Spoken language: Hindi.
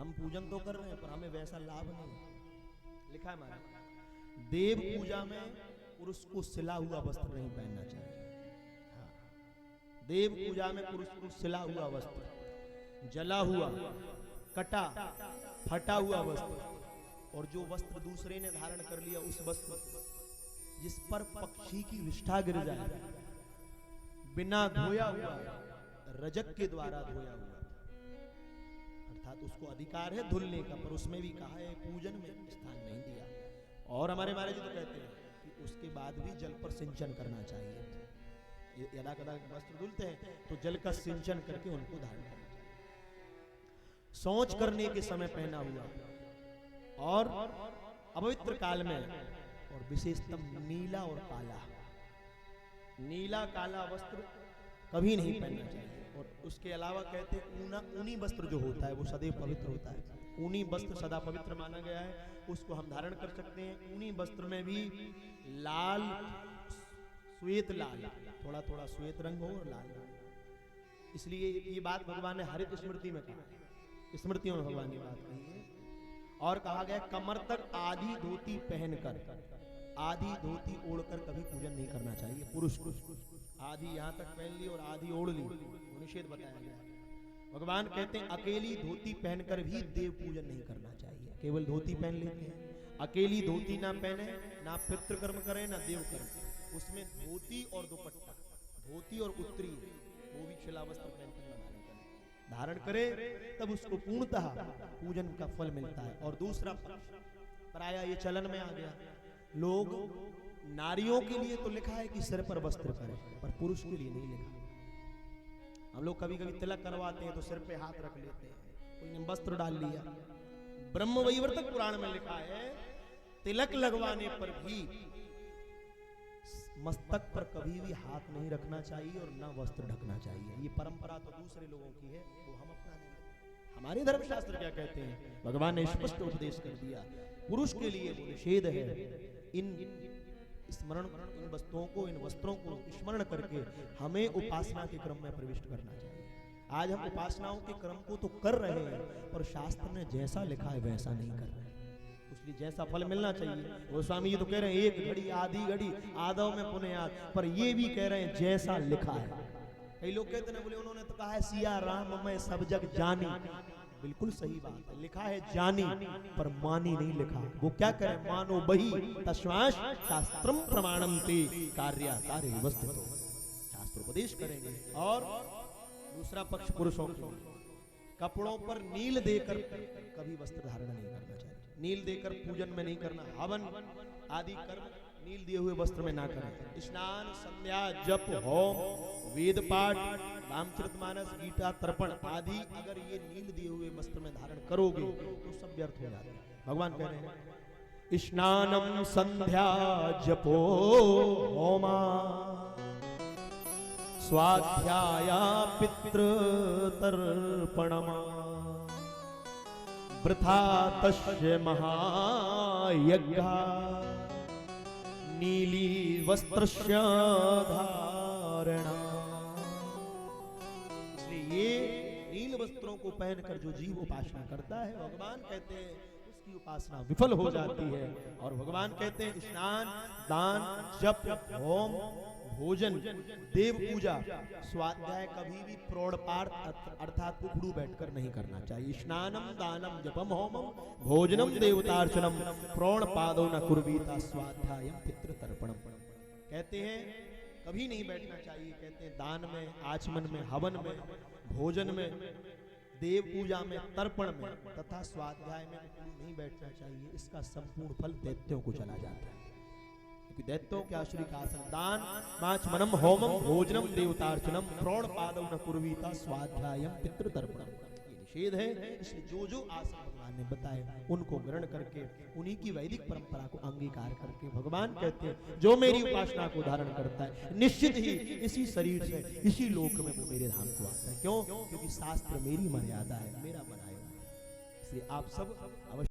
हम पूजन तो कर रहे हैं पर हमें वैसा लाभ नहीं। लिखा है महाराज, देव पूजा में पुरुष को सिला हुआ वस्त्र नहीं पहनना चाहिए। हाँ, देव पूजा में पुरुष को सिला हुआ वस्त्र, जला हुआ, कटा फटा हुआ वस्त्र, और जो वस्त्र दूसरे ने धारण कर लिया उस वस्त्र जिस पर पक्षी की विष्ठा गिर जाए, बिना धोया हुआ, रजक के द्वारा धोया हुआ, अर्थात उसको अधिकार है धुलने का, पर उसमें भी कहा है पूजन में स्थान नहीं दिया। और हमारे महाराज जी तो कहते हैं कि उसके बाद भी जल पर सिंचन करना चाहिए। यदा कदा वस्त्र धुलते हैं तो जल का सिंचन करके उनको धारण करना चाहिए। शौच करने के समय पहना हुआ और अपवित्र काल में, और विशेषतम नीला और काला, नीला काला वस्त्र कभी नहीं पहनना चाहिए। और उसके अलावा कहते हैं ऊनी वस्त्र जो होता है वो सदैव पवित्र होता है। ऊनी वस्त्र सदा पवित्र माना गया है, उसको हम धारण कर सकते हैं। ऊनी वस्त्र में भी लाल, श्वेत लाल, थोड़ा थोड़ा श्वेत रंग हो और लाल रंग। इसलिए ये बात भगवान ने हरित स्मृति में कहा, स्मृतियों में भगवान ने बात कही है। और कहा गया कमर तक आधी धोती पहनकर, आधी धोती ओढ़कर कभी पूजन नहीं करना चाहिए पुरुष को। आधी यहां तक पहन ली और आधी ओढ़ ली, वो निषेध बताया गया। भगवान कहते हैं अकेली धोती पहनकर भी देव पूजन नहीं करना चाहिए। केवल धोती पहन लेते हैं, अकेली धोती ना पहने, ना पितृकर्म करें ना देव कर्म। उसमें धोती और दुपट्टा, धोती और उत्तरी, वो भी शिला वस्त्र पहनकर धारण करे, तब उसको पूर्णतः पूजन का फल मिलता है। और दूसरा प्राय ये चलन में आ गया, लोग नारियों के लिए तो लिखा है कि सिर पर वस्त्र करें, पर पुरुष के लिए नहीं लिखा। हम लोग कभी कभी तिलक करवाते हैं तो सिर पे हाथ रख लेते हैं, कोई ने वस्त्र डाल लिया। ब्रह्म वैवर्तक पुराण में लिखा है तिलक लगवाने पर भी मस्तक पर कभी भी हाथ नहीं रखना चाहिए और न वस्त्र ढकना चाहिए। ये परंपरा तो दूसरे लोगों की है, वो हम अपना नहीं। हमारे धर्मशास्त्र क्या कहते हैं? भगवान ने स्पष्ट उपदेश कर दिया, पुरुष के लिए वो निषेध है। इन स्मरण, इन वस्तुओं को, इन वस्त्रों को स्मरण करके हमें उपासना के क्रम में प्रविष्ट करना चाहिए। आज हम उपासनाओं के क्रम को तो कर रहे हैं, पर शास्त्र ने जैसा लिखा है वैसा नहीं कर रहे, इसलिए जैसा फल मिलना चाहिए। वो स्वामी जी तो कह रहे हैं एक घड़ी आधी घड़ी आदव में पुण्यात, पर ये भी कह रहे हैं जैसा लिखा है। कई लोग कहते हैं बोले उन्होंने तो कहा है सिया राम मैं सब जग जानी, बिल्कुल सही बात है, लिखा है जानी पर मानी नहीं लिखा। वो क्या करें, मानो बही तस्मात् शास्त्रम प्रमाणम ते कार्याकारे व्यवस्थितो, शास्त्र उपदेश करेंगे। और दूसरा पक्ष पुरुषों को कपड़ों पर नील देकर कभी वस्त्र धारण नहीं करना चाहिए। नील देकर पूजन में नहीं करना, हवन आदि कर्म नील दिए हुए वस्त्र में ना करें। स्नान, संध्या, जप, होम, वेद पाठ, रामचरितमानस, गीता, तर्पण आदि अगर ये नील दिए हुए वस्त्र में धारण करोगे तो सब व्यर्थ हो जाता है। भगवान कह रहे हैं स्नानम संध्या जपो होमा स्वाध्याया पितृतर्पणमा वृथा तस्य महायज्ञा नीली वस्त्रस्य धारणा। इसलिए ये नील वस्त्रों को पहनकर जो जीव उपासना करता है, भगवान कहते हैं उसकी उपासना विफल हो जाती है। और भगवान कहते हैं स्नान, दान, जप, होम, भोजन, देव पूजा, स्वाध्याय कभी भी प्रौढ़ पाठ अर्थात उखड़ू बैठकर नहीं करना चाहिए। स्नानम दानम जपम होमम भोजनम देवतार्चनम प्रौढ़ पादो न कुर्वीता स्वाध्यायम पितृतर्पणम। कहते हैं कभी नहीं बैठना चाहिए, कहते हैं दान में, आचमन में, हवन में, भोजन में, देव पूजा में, तर्पण में तथा स्वाध्याय में नहीं बैठना चाहिए। इसका संपूर्ण फल दैत्यों को चला जाता है, क्योंकि दैत्यों के आश्रय का आसन दान, आचमनम, होमम, भोजनम, देवतार्चनम प्रौढ़ पादौ न कुर्वीता स्वाध्यायम पितृतर्पणम, ये निषेध है। इसलिए जो जो आसन भगवान ने बताए उनको ग्रहण करके उन्हीं की वैदिक परंपरा को अंगीकार करके भगवान कहते हैं जो मेरी उपासना को धारण करता है निश्चित ही इसी शरीर से इसी लोक में वो मेरे धाम को आता है। क्यों? क्योंकि शास्त्र मेरी मर्यादा है, मेरा बनाया है। इसलिए आप सब अवश्य